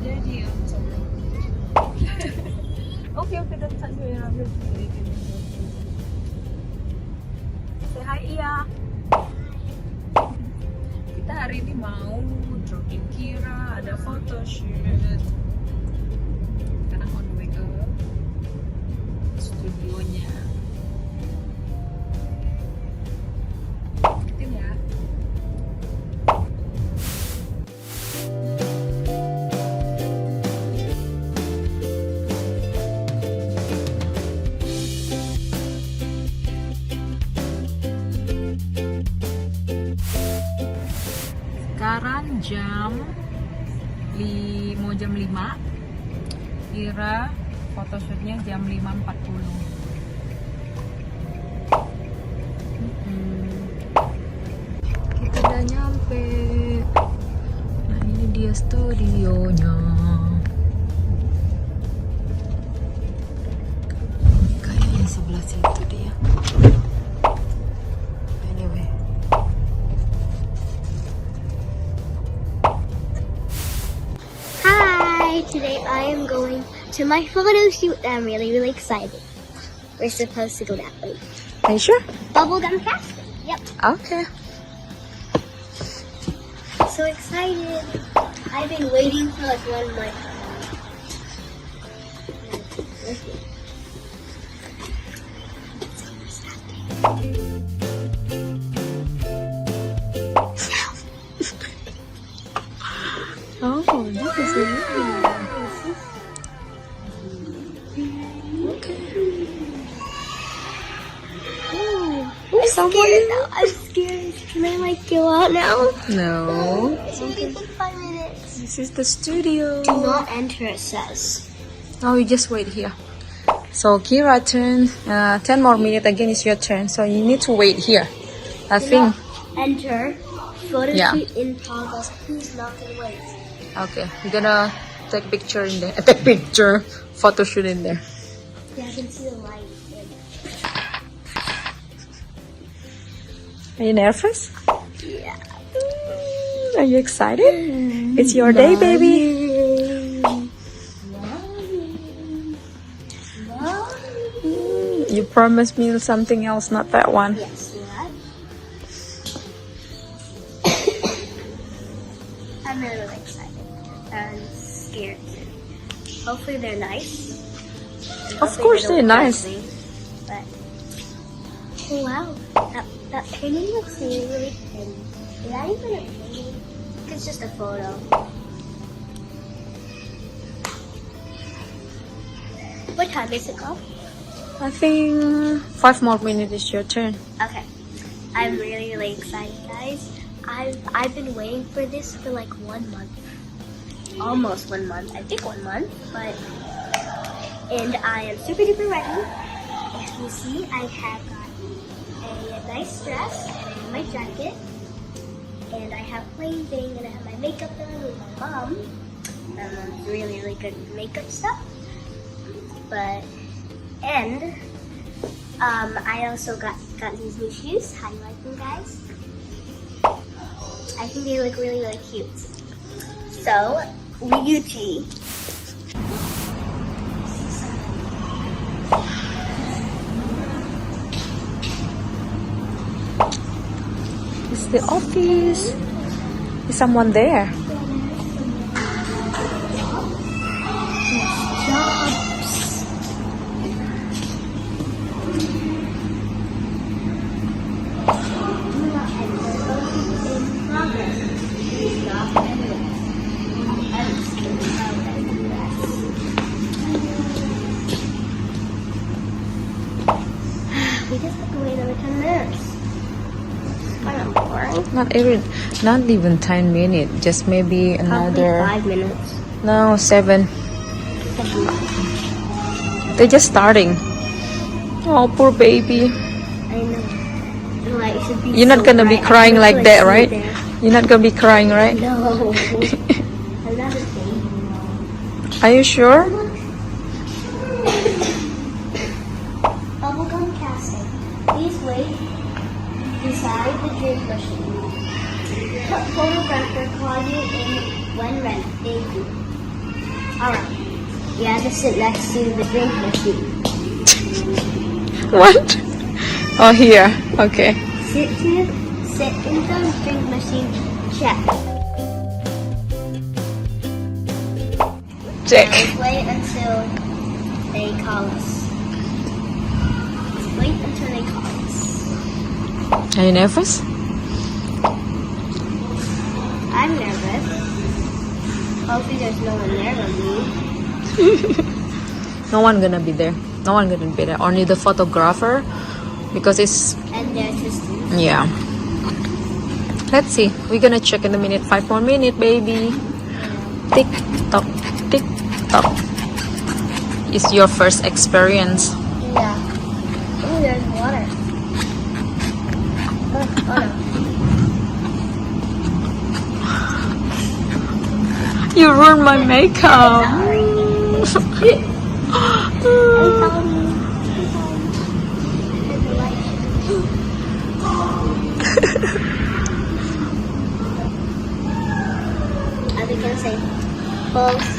jadi untuk oke dan saja yang ambil say hi iya. Kita hari ini mau dropping Keyra, ada photoshoot. Sekarang on the way ke studionya. Ikutin ya. Sekarang mau jam 5. Kira photoshootnya jam 5.40. Kita udah nyampe. Nah ini dia studionya. Kayaknya sebelah situ dia. Anyway. Today I am going to my photo shoot. I'm really excited. We're supposed to go that way. Are you sure? Bubblegum casting. Yep. Okay. So excited. I've been waiting for like 1 month. Oh, this is it. Okay. I'm scared now. I'm scared. Can I like go out now? No. It's only been 5 minutes. This is the studio. Do not enter, it says. Oh, you just wait here. So Keyra turn. 10 more minutes again is your turn. So you need to wait here. I Do think. not enter. Photo Yeah. shoot in progress. Please not wait. Okay, you're gonna take picture in there. Take picture, photo shoot in there. Yeah, I can see the light. Are you nervous? Yeah. Are you excited? It's your day, baby. You promised me something else, not that one. Yes, what? I'm really excited. I'm scared. Hopefully they're nice. Of course they're nice. But oh wow, that painting looks really thin. Is that even a painting? It's just a photo. What time is it called? I think 5 more minutes is your turn. Okay, I'm really excited, guys. I've been waiting for this for like 1 month, almost 1 month. I think 1 month, and I am super duper ready. As you see, I have got a nice dress and my jacket, and I have plain thing, and I have my makeup done with my mom. Really good makeup stuff. I also got these new shoes. How do you like them, guys? I think they look really cute. So, Ryuji. It's the office. Is someone there? We just have to wait another 10 minutes. Kind of boring. Not even 10 minutes. Just maybe another. Probably 5 minutes. No, 7. They're just starting. Oh, poor baby. I know. Like, it should be You're not so gonna be bright. crying I like feel that, see right? there. You're not gonna be crying, right? No. Another thing. Are you sure? Bubblegum casting. Please wait beside the drink machine. Photographer call you in when ready. Thank you. Alright. You have to sit next to the drink machine. What? Oh, here. Okay. Sit in the drink machine. Check. Check. Now wait until they call us. Wait until they call us. Are you nervous? I'm nervous. Hopefully there's no one there but me. No one gonna be there. No one gonna be there. Only the photographer, because it's And their assistant. yeah. Let's see. We're gonna check in a minute. 5 more minutes, baby. Tick tock, tick tock. It's your first experience. Yeah. Oh, there's water. Oh no. You ruined my makeup. Sorry. I think I say pose,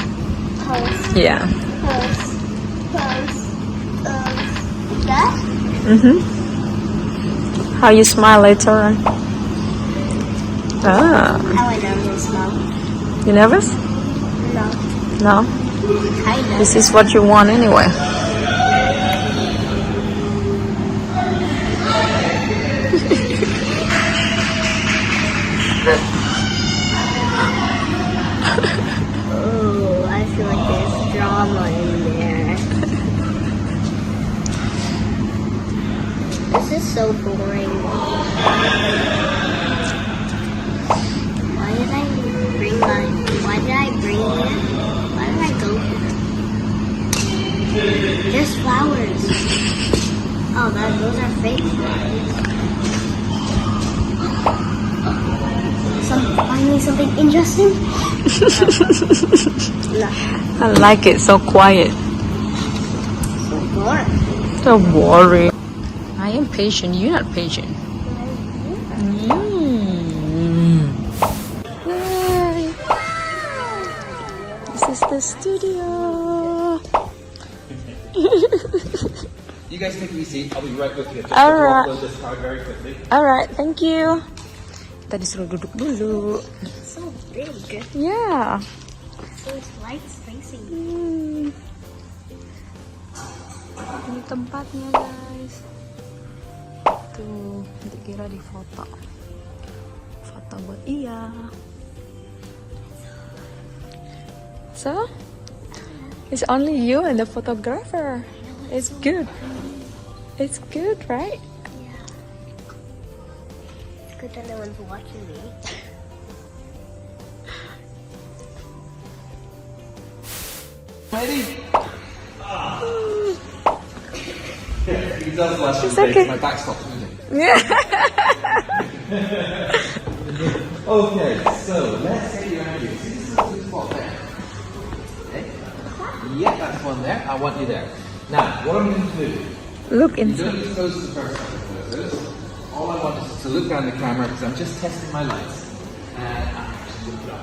pose, Yeah. pose, pose, pose. That? How you smile later on? Ah. How I normally smell. You nervous? No. No. Kind of. This is what you want anyway. Oh, I feel like there's drama in there. This is so boring. Why did I bring here? Why did I go here? There's flowers. Oh, those are fake flowers. Finally something interesting? No. I like it. So quiet. So boring. So boring. I am patient. You're not patient. Yay. This is the studio. You guys take it easy. I'll be right with you. Just All to right. upload this card very quickly. Alright, thank you. Tadi suruh duduk dulu. So big. Yeah. So it's light spacing. Ini tempatnya, guys. Tuh, nanti Keyra di foto. Foto buat iya. So, it's only you and the photographer. It's good. It's good, right? It's good that no one's watching me. Ready? You can tell the last It's one, okay. my back stops moving. Yeah. Okay, so let's get you out of here. See this little spot there? Okay? Yeah, that's one there. I want you there. Now, what I'm going to do, Look you inside. don't need to pose the first couple of photos. All I want is to look down the camera because I'm just testing my lights. And I'm actually going to look up.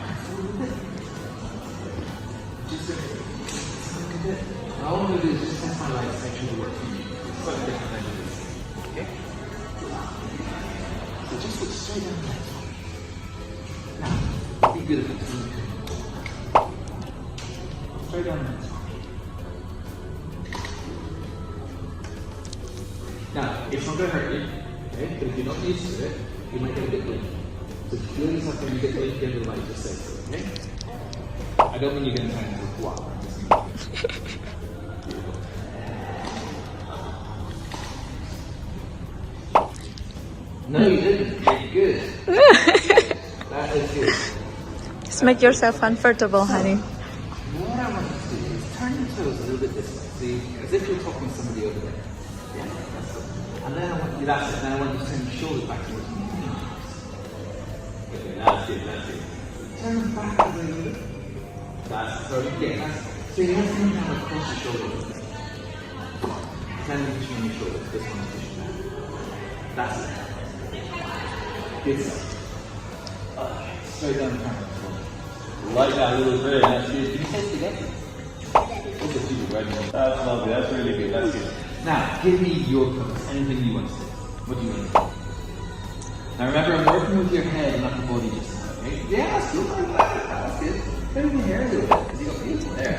Just look at it. All I'm going to do is just test my lights, make sure they work for you. It's slightly different than it is. Okay? So just look straight down the lens. Now, be good at it. Straight down the lens. Now, it's not going to hurt you, okay? But if you're not used to it, you might get a bit late. So if you feel yourself when you get late, get the light, just say so, okay? I don't mean you're going to turn into a guap. I'm just going to... No, you didn't. You're good. That is good. Just make yourself comfortable, honey. What I want you to do is turn your toes a little bit this way. See, as if you're talking to somebody over there. Yeah, that's it. And then I want you, that's it. Then I want you to turn your shoulders back towards me. Okay, that's it, that's it. Turn them back a little bit. That's it. So again, that's so you have to come down across your shoulders. Turn them between your shoulders. This one's pushing down. That's it. Good stuff. Straight down the camera. Like that a little bit. That's good. Can you taste it again? That's lovely. That's really good. That's good. Now, give me your pose. Anything you want to do. What do you want to do? Now remember, I'm working with your head, not the body just now, okay? Yeah, that's good. I like it. That's good. Maybe the hair a little bit, because you got beautiful hair.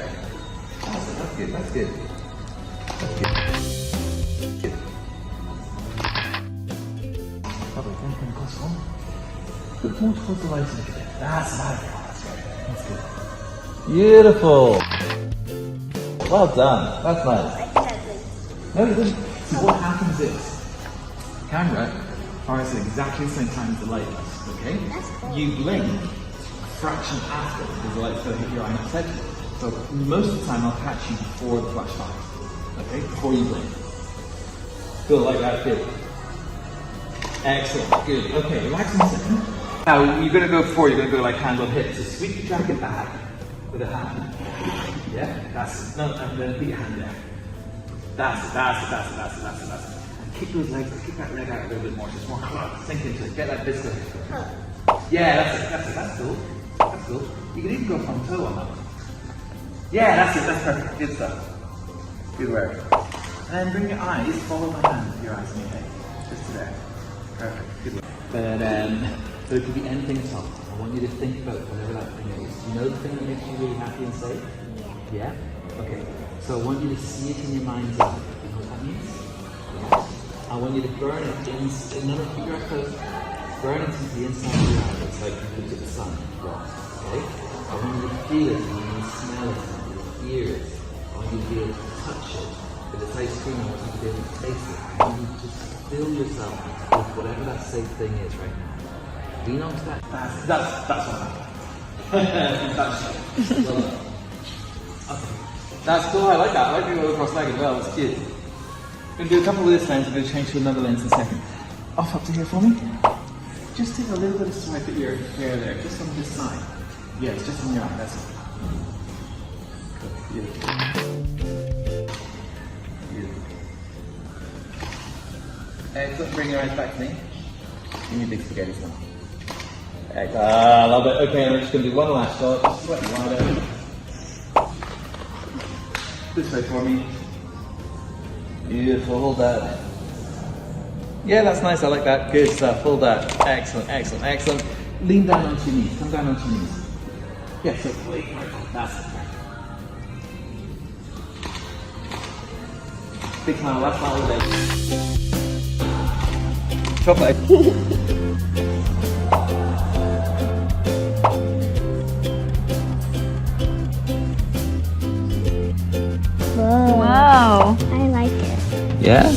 That's good. That's good. That's good. Good. Lovely. Come across the home. Look towards the lights a little bit. That's right. That's right. That's good. Beautiful. Well done. That's nice. No, you didn't. See, what happens is, camera fires at exactly the same time as the light does, okay? You blink a fraction after because the light's going to hit your eye and upset you. So most of the time I'll catch you before the flash fires, okay? Before you blink. Feel like that, good. Excellent, good. Okay, relax in a second. Now you're going to go forward, you're going to go like hand on hip. So sweep your jacket back with a hand. Yeah, that's it. No, and then put your hand there. That's it. And kick those legs, kick that leg out a little bit more, just more sink into it, get that visco. Yeah, that's it, that's cool. That's cool. You can even go from toe on that one. Yeah, that's it, that's perfect, good stuff. Good work. And then bring your eyes, follow my hand with your eyes on your head. Just to there. Perfect, good work. But it could be anything at all. I want you to think about whatever that thing is. You know the thing that makes you really happy and safe? Yeah? Okay. So I want you to see it in your mind's eye. You know what that means? Yeah. I want you to burn it in, another keep your eyes closed. Burn it into the inside of your eye. It's like you look at the sun. Okay? I want you to feel it, I want you to smell it, I want you to hear it, I want you to be able to touch it. If it's ice cream, I want you to be able to taste it. I want you to just fill yourself with whatever that safe thing is right now. Lean onto that. That's what I'm well done. Okay. That's cool, I like that. I like the cross leg as well, it's cute. I'm going to do a couple with this lens, I'm going to change to another lens in a second. Off up to here for me. Just take a little bit of swipe at your hair there, just on this side. Yeah, it's just in your eye, that's it. Good, beautiful. Beautiful. Excellent, bring your eyes back to me. Give me a big spaghetti smile. Excellent. I love it. Okay, I'm just going to do one last shot. Just slightly wider. This way for me. Beautiful, hold that. Yeah, that's nice, I like that. Good stuff, hold that. Excellent, excellent, excellent. Lean down onto your knees, come down onto your knees. Yeah, so wait, that's it. Big smile, last smile all day. Chocolate. Wow. I like it. Yeah?